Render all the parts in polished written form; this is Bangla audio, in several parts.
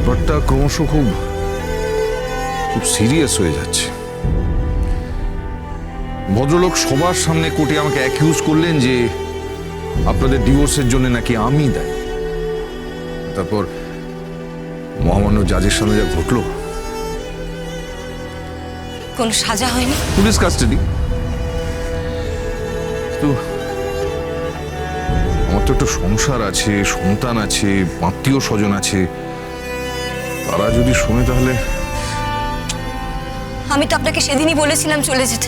ব্যাপারটা ক্রমশ খুব খুব সিরিয়াস হয়ে যাচ্ছে। ভদ্রলোক সবার সামনে কোর্টে আমাকে অ্যাকিউজ করলেন যে আপনাদের ডিভোর্সের জন্য নাকি আমি দায়ী। তারপর মহামান্য জাজের সামনে যা ঘটলো। কোনো সাজা হয়নি? Police custody. তো আমার তো একটা সংসার আছে, সন্তান আছে, আত্মীয় স্বজন আছে, তারা যদি শোনে তাহলে। আমি তো আপনাকে সেদিনই বলেছিলাম চলে যেতে।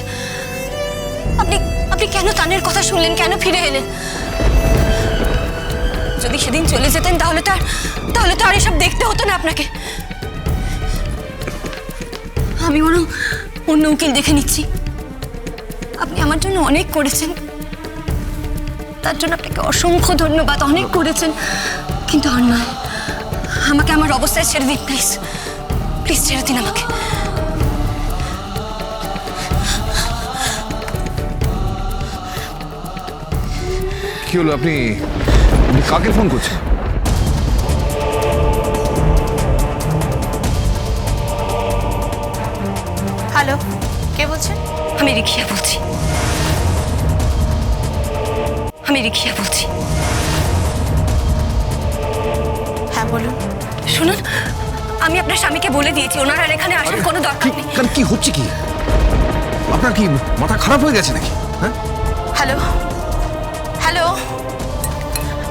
আপনি আপনি কেন তানের কথা শুনলেন, কেন ফিরে এলেন? যদি সেদিন চলে যেতেন তাহলে তো আর এসব দেখতে হতো না আপনাকে। আমি বরং অন্য উকিল দেখে নিচ্ছি। আপনি আমার জন্য অনেক করেছেন, তার জন্য আপনাকে অসংখ্য ধন্যবাদ। অনেক করেছেন, কিন্তু আর নয়, আমাকে আমার অবস্থায় ছেড়ে দিন প্লিজ। প্লিজ ছেড়ে দিন আমাকে। কি হলো? আপনি কাকে ফোন করছেন? হ্যালো, কে বলছেন? আমি রিখিয়া বলছি। হ্যাঁ বলুন। শুনুন, আমি আপনার স্বামীকে বলে দিয়েছি ওনার আর এখানে আসার কোনো দরকার নেই। কি হচ্ছে? কি আপনার কি মাথা খারাপ হয়ে গেছে নাকি? হ্যাঁ, হ্যালো হ্যালো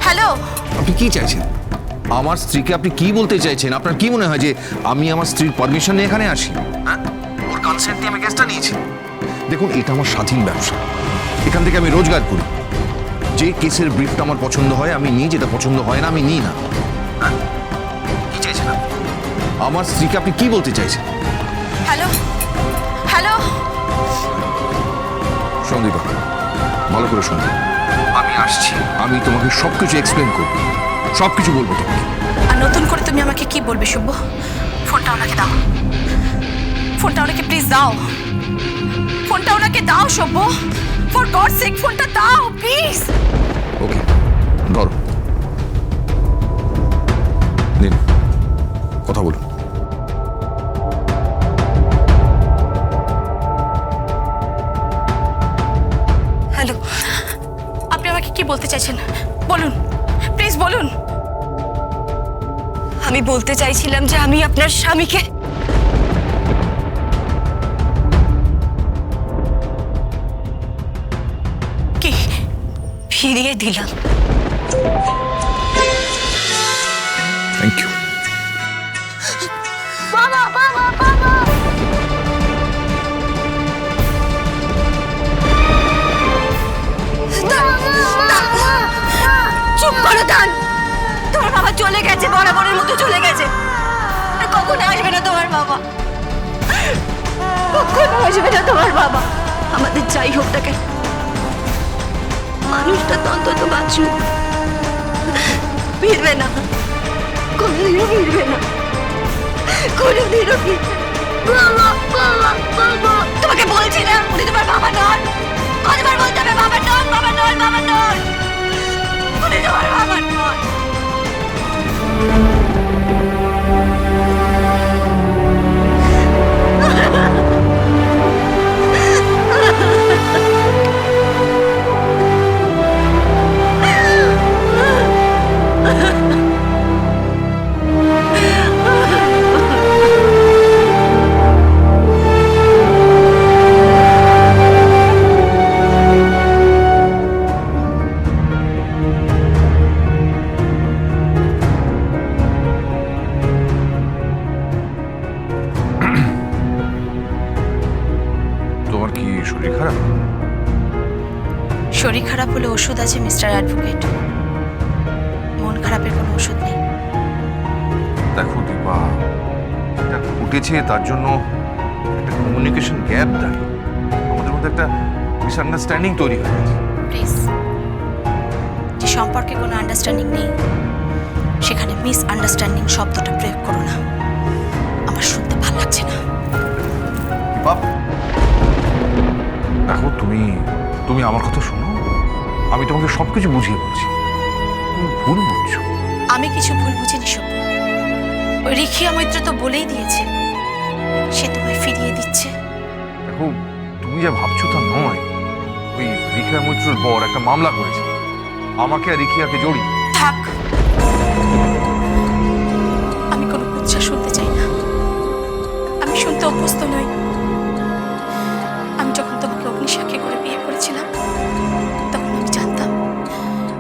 হ্যালো, আপনি কি চাইছেন? আমার স্ত্রীকে আপনি কি বলতে চাইছেন? আপনার কি মনে হয় যে আমি আমার স্ত্রীর পারমিশন নিয়ে এখানে আসি? হ্যাঁ, ওর কনসেন্ট নিয়ে আমি কেসটা নিয়েছি। দেখুন, এটা আমার স্বাধীন ব্যবসা, এখান থেকে আমি রোজগার করি। যে কেসের ব্রিফটা আমার পছন্দ হয় আমি নিই, যেটা পছন্দ হয় না আমি নিই না। কি চাইছেন আপনি? আমার স্ত্রীকে আপনি কি বলতে চাইছেন? Hello hello. সন্দীপ, ভালো করে শুনবে। আমি আসছি, আমি তোমাকে সবকিছু এক্সপ্লেন করবো, সবকিছু বলবো তোমাকে। আর নতুন করে তুমি আমাকে কি বলবে শুভ? ফোনটা ওনাকে দাও, ফোনটা ওনাকে প্লিজ দাও, ফোনটা ওনাকে দাও শুভ, ফর গড সেক ফোনটা দাও প্লিজ। ওকে, ধরো, নিন, কথা বলুন। হ্যালো, আপনি আমাকে কি বলতে চাইছেন বলুন, প্লিজ বলুন। আমি বলতে চাইছিলাম যে আমি আপনার স্বামীকে কি ফিরিয়ে দিলাম। Thank you. বাবা বাবা বাবা। চুপ করো দান। তোমার বাবা চলে গেছে, বরাবরের মতো চলে গেছে। আর কখনো আসবে না তোমার বাবা, কখনো আসবে না তোমার বাবা। আমাদের যাই হোক না কেন, মানুষটা তো অন্তত বাঁচুক। ফিরবে না, কোনোদিনও ফিরবে না, কোনোদিনও ফিরবে না। তোমাকে বলছি না, উনি তোমার বাবা নন। কতবার বলতে হবে বাবা নন, বাবা নন, বাবা নন। উনি তোমার বাবা নন। তোমার কি শরীর খারাপ? শরীর খারাপ হলে ওষুধ আছে মিস্টার অ্যাডভোকেট, মন খারাপের কোনো ওষুধ নেই। দেখো দীপা, এটা ঘটেছে তার জন্য একটা কমিউনিকেশন গ্যাপ দাঁড়িয়ে আমাদের মধ্যে একটা মিসআন্ডারস্ট্যান্ডিং তৈরি হয়ে গেছে। প্লিজ, যে সম্পর্কে কোনো আন্ডারস্ট্যান্ডিং নেই সেখানে মিসআন্ডারস্ট্যান্ডিং শব্দটা প্রয়োগ করো না, আমার শুনতে ভালো লাগছে না। দীপা, দেখো, তুমি আমার কথা শোনো, আমি তোমাকে সবকিছু বুঝিয়ে বলছি। তুমি ভুল বুঝছো। আমি কিছু ভুল বুঝিনি সব। ওই রিখিয়া মৈত্র তো বলেই দিয়েছে সে তোমায় ফিরিয়ে দিচ্ছে। দেখো, তুমি যা ভাবছো তা নয়। ওই রিখিয়া মৈত্রর বর একটা মামলা করেছে, আমাকে আর রিখিয়াকে জড়িয়ে। থাক, আমি কোনো কুৎসা শুনতে চাই না, আমি শুনতে অভ্যস্ত নই। আমি যখন তোমাকে অগ্নিসাক্ষী করে বিয়ে করেছিলাম তখন আমি জানতাম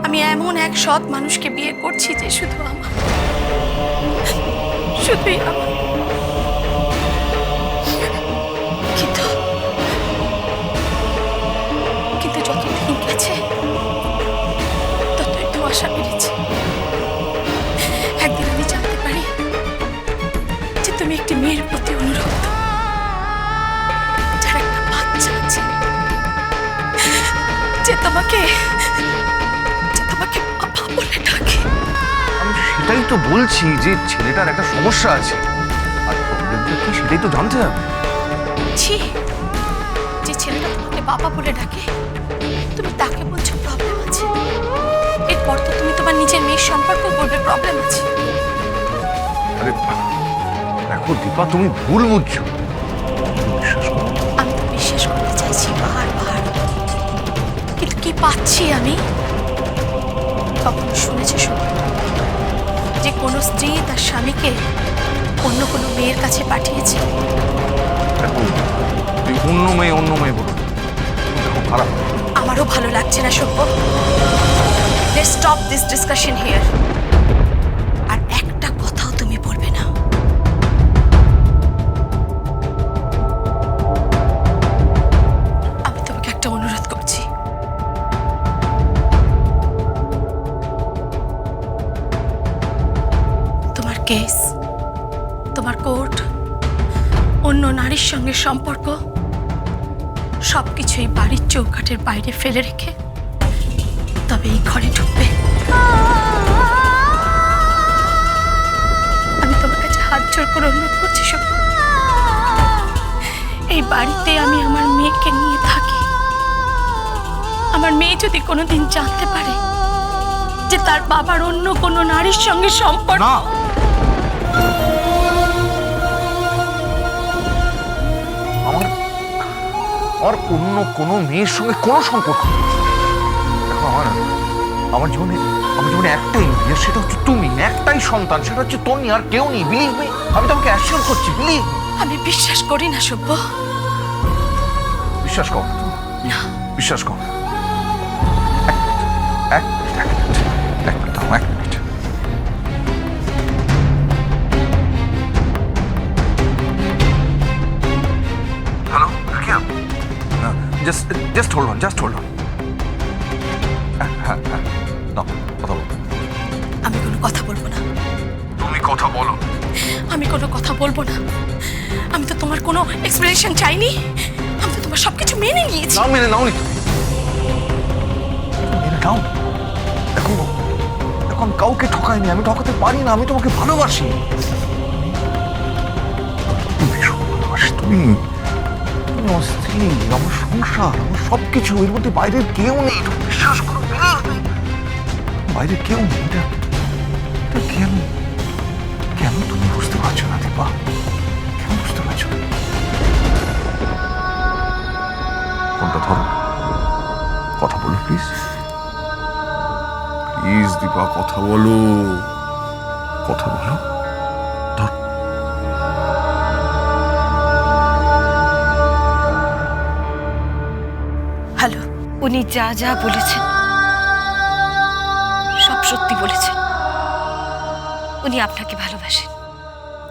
আমি এমন এক সৎ মানুষকে বিয়ে করছি যে শুধুই আমার। কিন্তু কিন্তু যত দিন গেছে ততই তো আশা বেড়েছে। একদিন আমি জানতে পারি যে তুমি একটি মেয়ের প্রতি অনুরক্ত, যার একটা বাচ্চা আছে, যে তোমাকে বাবা বলে ডাকে। আমি সেটাই তো বলছি যে ছেলেটার একটা সমস্যা আছে, আর প্রবলেমটা কি সেটাই তো জানতে হবে। ছি, যে ছেলেটা তোমাকে বাবা বলে ডাকে তুমি তাকে বলছো প্রবলেম আছে? এরপর তো তুমি তোমার নিজের মেয়ের সম্পর্ক বলবে প্রবলেম আছে। আরে দেখো দীপা, তুমি ভুল বুঝছো। বিশ্বাস করো, আমি তো বিশ্বাস করতে চাইছি বারবার, কিন্তু কি পাচ্ছি আমি? কখনো শুনেছে শুধু যে কোনো স্ত্রী তার স্বামীকে অন্য কোনো মেয়ের কাছে পাঠিয়েছে? দেখো তুই অন্য মেয়ে বলো, দেখো খারাপ। আমারও ভালো লাগছে না সভ্য। Let's stop this discussion here. আর একটা কথাও তুমি বলবে না। আমি তোমাকে একটা অনুরোধ করছি, তোমার কেস, তোমার কোর্ট, অন্য নারীর সঙ্গে সম্পর্ক সবকিছু এই বাড়ির চৌকাঠের বাইরে ফেলে রেখে তবে এই ঘরে ঢুকবে। আমি তোমার কাছে হাত জোর করে অনুরোধ করছি সভ্য, এই বাড়িতে আমি আমার মেয়েকে নিয়ে থাকি। আমার মেয়ে যদি কোনোদিন জানতে পারে যে তার বাবার অন্য কোনো নারীর সঙ্গে সম্পর্ক। না, আমার অন্য কোনো মেয়ের সঙ্গে কোনো সম্পর্ক নেই। দেখো আমার জীবনে একটাই মেয়ে, সেটা হচ্ছে তুমি। একটাই সন্তান, সেটা হচ্ছে তনি, আর কেউ নেই। বিলিভ মি, আমি তোমাকে অ্যাসিওর করছি, বিলিভ। আমি বিশ্বাস করি না সভ্য। বিশ্বাস কর না, বিশ্বাস কর। এক মিনিট দাও, 1 মিনিট। Hello Rikiya, just hold on. হ্যাঁ, নাও, কথা বলো। আমি কোনো কথা বলবো না। তুমি কথা বলো। আমি কোনো কথা বলবো না। আমি তো তোমার কোনো এক্সপ্লেনেশন চাইনি। আমি তো তোমার সবকিছু মেনে নিয়েছি। না, মেনে নাও নি। মেনে নাও। দেখো আমি কাউকে ঠকাইনি, আমি ঠকাতে পারি না। আমি তোমাকে ভালোবাসি, ভীষণ ভালোবাসি। তুমি আমার স্ত্রী, আমার সংসার, আমার সবকিছু। এর মধ্যে বাইরের কেউ নেই, তুমি বিশ্বাস করো। বাইরে কেউ নেই। এটা কেন তুমি বুঝতে পারছো না দীপা? কেন বুঝতে পারছো না? ফোনটা ধরো, কথা বলো প্লিজ। প্লিজ দীপা, কথা বলো। ধর। হ্যালো, উনি যা যা বলেছেন সব সত্যি বলেছেন। উনি আপনাকে ভালোবাসেন।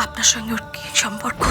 আপনার সঙ্গে ওর কি সম্পর্ক?